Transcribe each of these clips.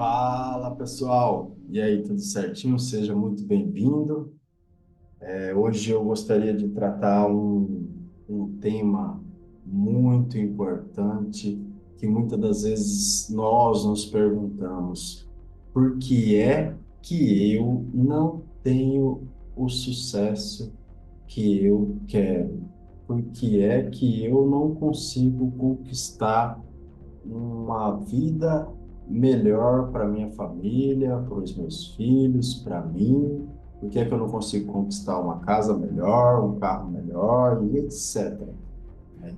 Fala pessoal, e aí, tudo certinho? Seja muito bem-vindo. Hoje eu gostaria de tratar um tema muito importante que muitas das vezes nós nos perguntamos: por que é que eu não tenho o sucesso que eu quero? Por que é que eu não consigo conquistar uma vida melhor para minha família, para os meus filhos, para mim? Por que é que eu não consigo conquistar uma casa melhor, um carro melhor e etc, né?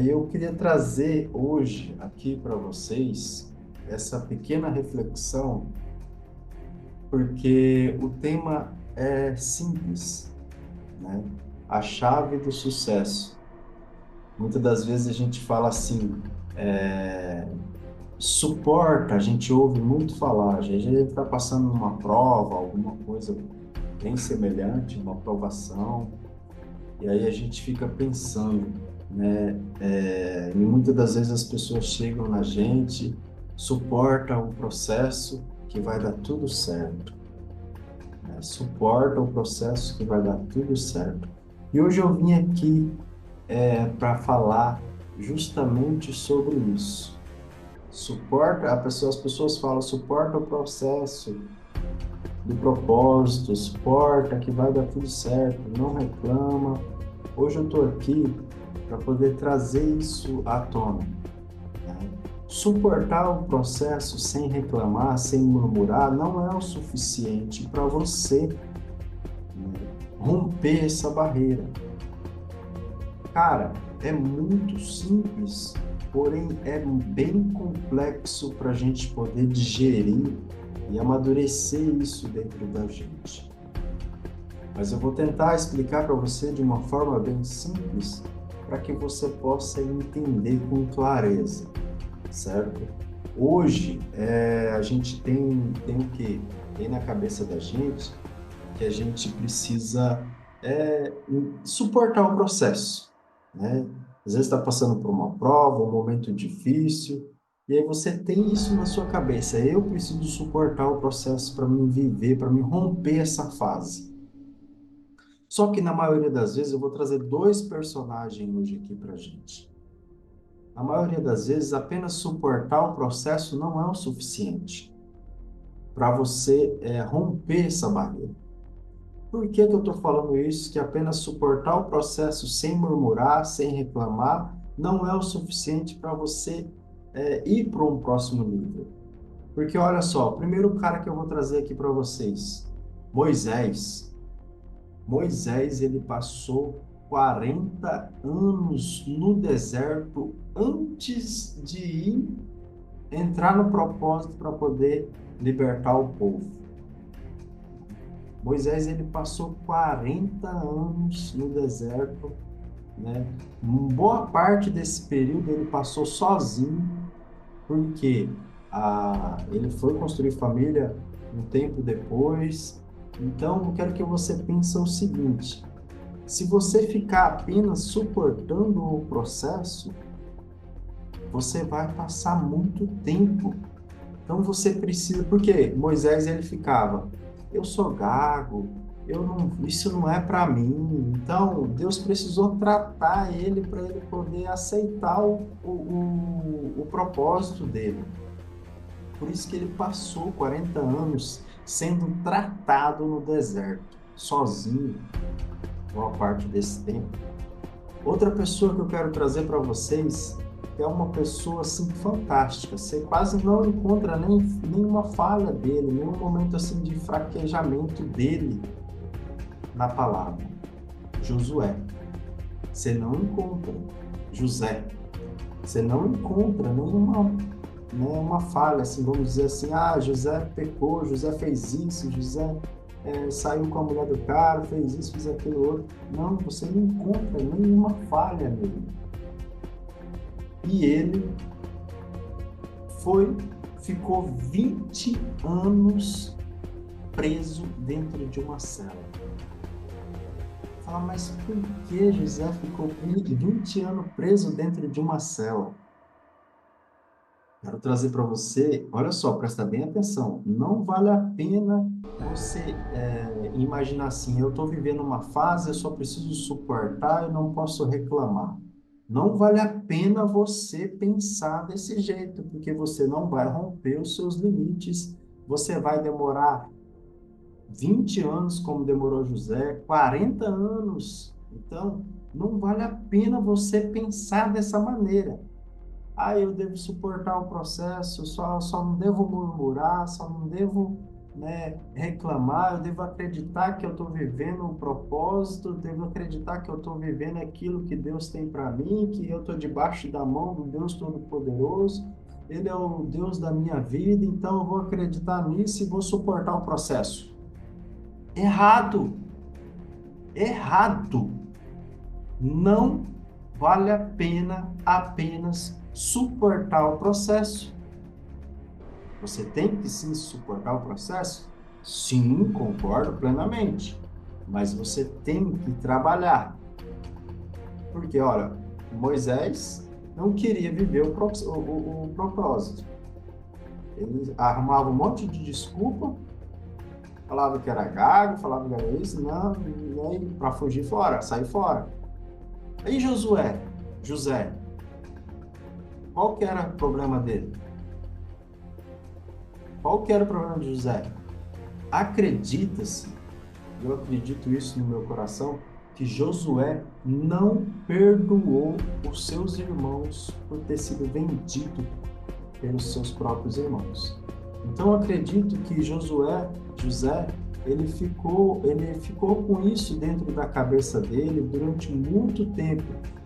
Eu queria trazer hoje aqui para vocês essa pequena reflexão, porque o tema é simples, né? A chave do sucesso. Muitas das vezes a gente fala assim, suporta, a gente ouve muito falar, às vezes a gente está passando numa prova, alguma coisa bem semelhante, uma aprovação, e aí a gente fica pensando, né? E muitas das vezes as pessoas chegam na gente, suporta o processo que vai dar tudo certo, né? Suporta o processo que vai dar tudo certo. E hoje eu vim aqui para falar justamente sobre isso. Suporta, as pessoas falam, suporta o processo do propósito, suporta que vai dar tudo certo, não reclama. Hoje eu estou aqui para poder trazer isso à tona, né? Suportar o processo sem reclamar, sem murmurar, não é o suficiente para você, né, romper essa barreira. Cara, é muito simples, porém é bem complexo para a gente poder digerir e amadurecer isso dentro da gente. Mas eu vou tentar explicar para você de uma forma bem simples, para que você possa entender com clareza, certo? Hoje, a gente tem o quê? Tem na cabeça da gente que a gente precisa suportar o processo, né? Às vezes está passando por uma prova, um momento difícil, e aí você tem isso na sua cabeça. Eu preciso suportar o processo para me viver, para me romper essa fase. Só que na maioria das vezes eu vou trazer dois personagens hoje aqui para gente. Na maioria das vezes, apenas suportar o processo não é o suficiente para você romper essa barreira. Por que que eu estou falando isso? Que apenas suportar o processo sem murmurar, sem reclamar, não é o suficiente para você ir para um próximo nível. Porque olha só, o primeiro cara que eu vou trazer aqui para vocês, Moisés. Moisés, ele passou 40 anos no deserto antes de ir entrar no propósito para poder libertar o povo. Moisés, ele passou 40 anos no deserto, né? Boa parte desse período ele passou sozinho, porque ele foi construir família um tempo depois. Então, eu quero que você pense o seguinte: se você ficar apenas suportando o processo, você vai passar muito tempo. Então você precisa, porque Moisés ele ficava, eu sou gago, eu não, isso não é para mim. Então Deus precisou tratar ele para ele poder aceitar o propósito dele. Por isso que ele passou 40 anos sendo tratado no deserto, sozinho, boa parte desse tempo. Outra pessoa que eu quero trazer para vocês é uma pessoa assim fantástica. Você quase não encontra nenhuma falha dele, nenhum momento assim de fraquejamento dele na palavra. Josué. Você não encontra. José. Você não encontra nenhuma falha, assim, vamos dizer assim, José pecou, José fez isso, José saiu com a mulher do cara, fez isso, fez aquilo outro. Não, você não encontra nenhuma falha nele. E ele ficou 20 anos preso dentro de uma cela. Fala, mas por que José ficou 20 anos preso dentro de uma cela? Quero trazer para você, olha só, presta bem atenção, não vale a pena você imaginar assim, eu estou vivendo uma fase, eu só preciso suportar e não posso reclamar. Não vale a pena você pensar desse jeito, porque você não vai romper os seus limites, você vai demorar 20 anos, como demorou José, 40 anos. Então, não vale a pena você pensar dessa maneira. Ah, eu devo suportar o processo, só não devo murmurar, só não devo, né, reclamar, eu devo acreditar que eu estou vivendo um propósito, devo acreditar que eu estou vivendo aquilo que Deus tem para mim, que eu estou debaixo da mão do Deus Todo-Poderoso, Ele é o Deus da minha vida, então eu vou acreditar nisso e vou suportar o processo. Errado, errado. Não vale a pena apenas suportar o processo. Você tem que sim suportar o processo? Sim, concordo plenamente. Mas você tem que trabalhar. Porque, olha, Moisés não queria viver o propósito. Ele arrumava um monte de desculpa, falava que era gago, falava que era isso, não, para fugir fora, sair fora. Aí José, qual que era o problema dele? Qual que era o problema de José? Acredita-se, eu acredito isso no meu coração, que Josué não perdoou os seus irmãos por ter sido vendido pelos seus próprios irmãos. Então, eu acredito que José, ele ficou com isso dentro da cabeça dele durante muito tempo.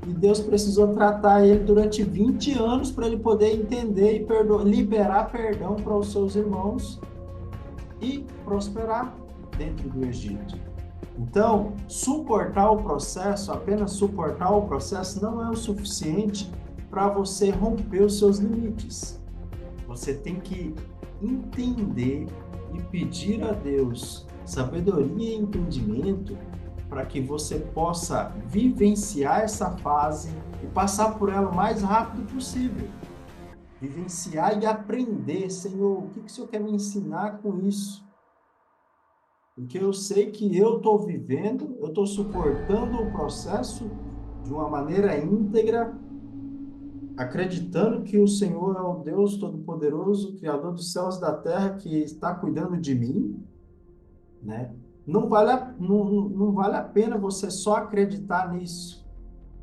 E Deus precisou tratar ele durante 20 anos para ele poder entender e liberar perdão para os seus irmãos e prosperar dentro do Egito. Então, apenas suportar o processo não é o suficiente para você romper os seus limites. Você tem que entender e pedir a Deus sabedoria e entendimento para que você possa vivenciar essa fase e passar por ela o mais rápido possível. Vivenciar e aprender, Senhor, o que o Senhor quer me ensinar com isso? Porque eu sei que eu estou vivendo, eu estou suportando o processo de uma maneira íntegra, acreditando que o Senhor é o Deus Todo-Poderoso, Criador dos céus e da terra, que está cuidando de mim, né? Não vale a pena você só acreditar nisso.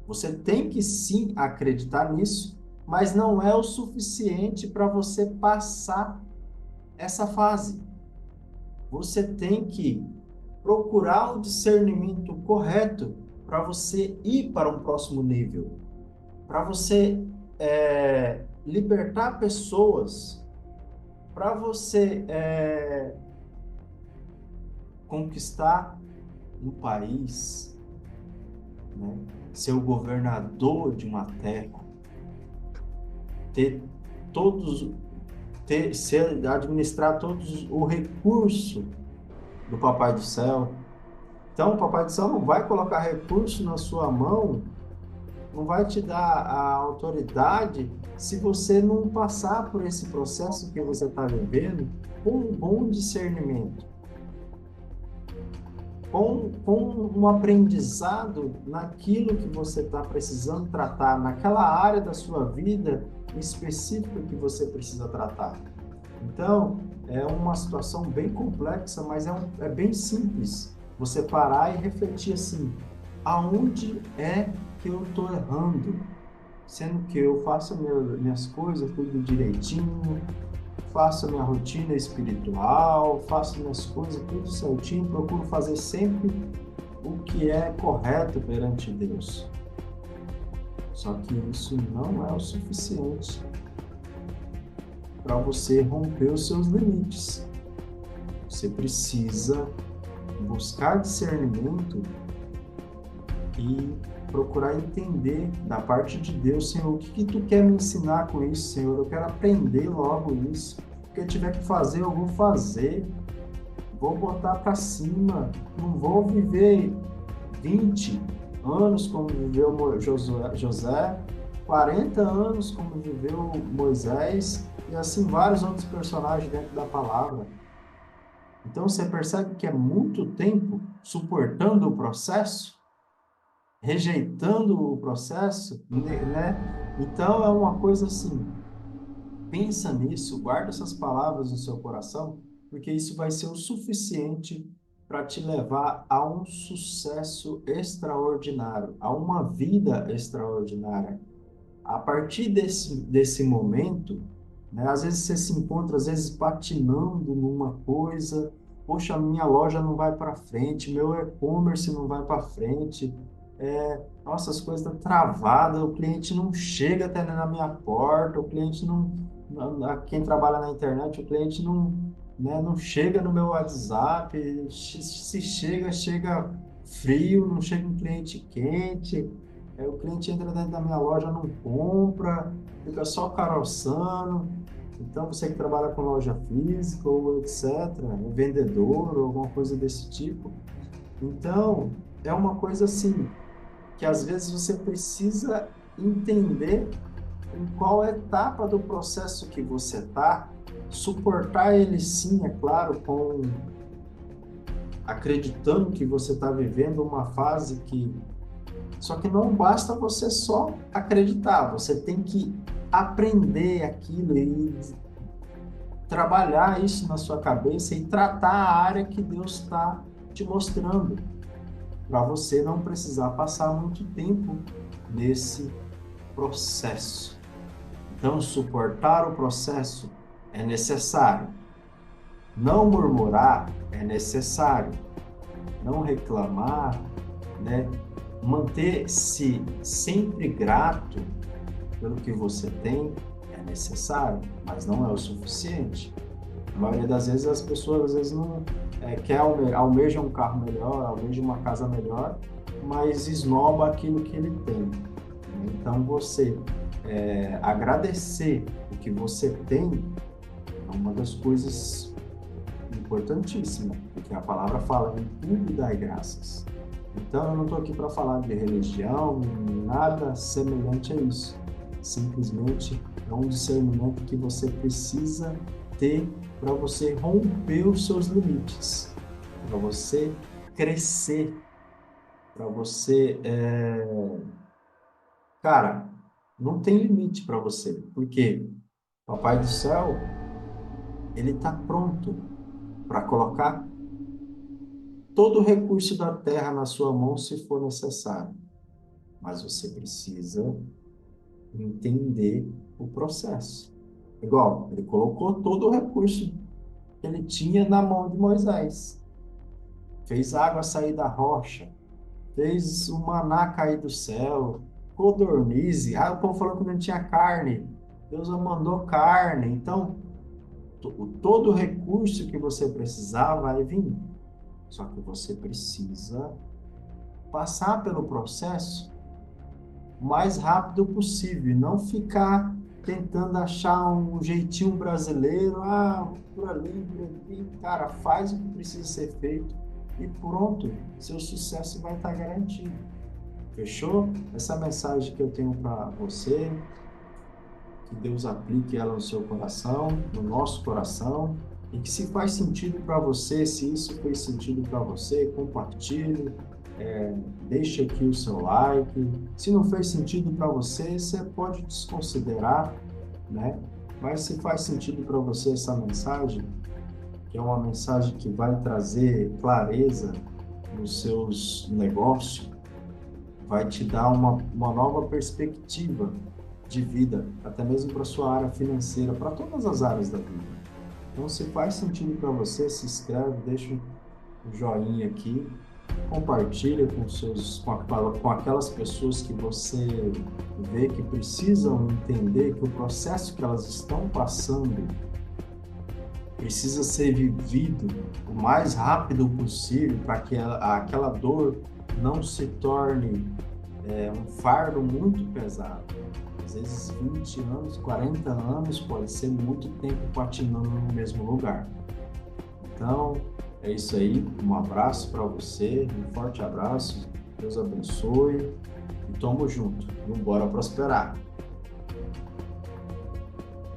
Você tem que sim acreditar nisso, mas não é o suficiente para você passar essa fase. Você tem que procurar o discernimento correto para você ir para um próximo nível, para você libertar pessoas, para você conquistar um país, né? Ser o governador de uma terra, ter todos, administrar todos o recurso do Papai do Céu. Então, o Papai do Céu não vai colocar recurso na sua mão, não vai te dar a autoridade se você não passar por esse processo que você está vivendo com um bom discernimento, com um aprendizado naquilo que você está precisando tratar, naquela área da sua vida específica que você precisa tratar. Então, é uma situação bem complexa, mas é bem simples. Você parar e refletir assim, aonde é que eu estou errando? Sendo que eu faço minhas coisas tudo direitinho, faço a minha rotina espiritual, faço minhas coisas tudo certinho, procuro fazer sempre o que é correto perante Deus. Só que isso não é o suficiente para você romper os seus limites. Você precisa buscar discernimento e procurar entender da parte de Deus, Senhor, o que tu quer me ensinar com isso, Senhor? Eu quero aprender logo isso. O que eu tiver que fazer, eu vou fazer. Vou botar para cima. Não vou viver 20 anos como viveu José, 40 anos como viveu Moisés e assim vários outros personagens dentro da palavra. Então você percebe que é muito tempo suportando o processo, rejeitando o processo, né? Então é uma coisa assim, pensa nisso, guarda essas palavras no seu coração, porque isso vai ser o suficiente para te levar a um sucesso extraordinário, a uma vida extraordinária. A partir desse momento, né, às vezes você se encontra, às vezes, patinando numa coisa, poxa, minha loja não vai para frente, meu e-commerce não vai para frente, nossa, as coisas estão travadas, o cliente não chega até na minha porta, o cliente quem trabalha na internet, o cliente não, né, não chega no meu WhatsApp, se chega, chega frio, não chega um cliente quente, o cliente entra dentro da minha loja, não compra, fica só caroçando. Então, você que trabalha com loja física ou etc., vendedor ou alguma coisa desse tipo. Então, é uma coisa assim, que às vezes você precisa entender em qual etapa do processo que você está, suportar ele sim, é claro, com acreditando que você está vivendo uma fase que só que não basta você só acreditar, você tem que aprender aquilo e trabalhar isso na sua cabeça e tratar a área que Deus está te mostrando, para você não precisar passar muito tempo nesse processo. Então, suportar o processo é necessário. Não murmurar é necessário. Não reclamar, né? Manter-se sempre grato pelo que você tem é necessário, mas não é o suficiente. A maioria das vezes as pessoas às vezes não almeja um carro melhor, almeja uma casa melhor, mas esnoba aquilo que ele tem. Então você agradecer o que você tem é uma das coisas importantíssimas, porque a palavra fala em tudo dai graças. Então, eu não estou aqui para falar de religião, nada semelhante a isso. Simplesmente é um discernimento que você precisa ter para você romper os seus limites, para você crescer, para você... Cara, não tem limite para você, porque Papai do Céu, ele está pronto para colocar todo o recurso da terra na sua mão se for necessário. Mas você precisa entender o processo. Igual, ele colocou todo o recurso que ele tinha na mão de Moisés. Fez água sair da rocha, fez o maná cair do céu, codornize. O povo falou que não tinha carne. Deus mandou carne. Então, todo o recurso que você precisava vai vir. Só que você precisa passar pelo processo o mais rápido possível e não ficar tentando achar um jeitinho brasileiro, por ali, cara, faz o que precisa ser feito e pronto, seu sucesso vai estar garantido. Fechou? Essa mensagem que eu tenho para você, que Deus aplique ela no seu coração, no nosso coração, e que se faz sentido para você, se isso fez sentido para você, compartilhe, deixe aqui o seu like. Se não fez sentido para você, você pode desconsiderar, né? Mas se faz sentido para você essa mensagem, que é uma mensagem que vai trazer clareza nos seus negócios, vai te dar uma nova perspectiva de vida, até mesmo para sua área financeira, para todas as áreas da vida. Então, se faz sentido para você, se inscreve, deixa um joinha aqui, compartilha com aquelas pessoas que você vê que precisam entender que o processo que elas estão passando precisa ser vivido o mais rápido possível para que aquela dor não se torne um fardo muito pesado. Às vezes 20 anos, 40 anos pode ser muito tempo patinando no mesmo lugar. Então, é isso aí. Um abraço para você, um forte abraço. Deus abençoe e tamo junto. Vamos embora prosperar.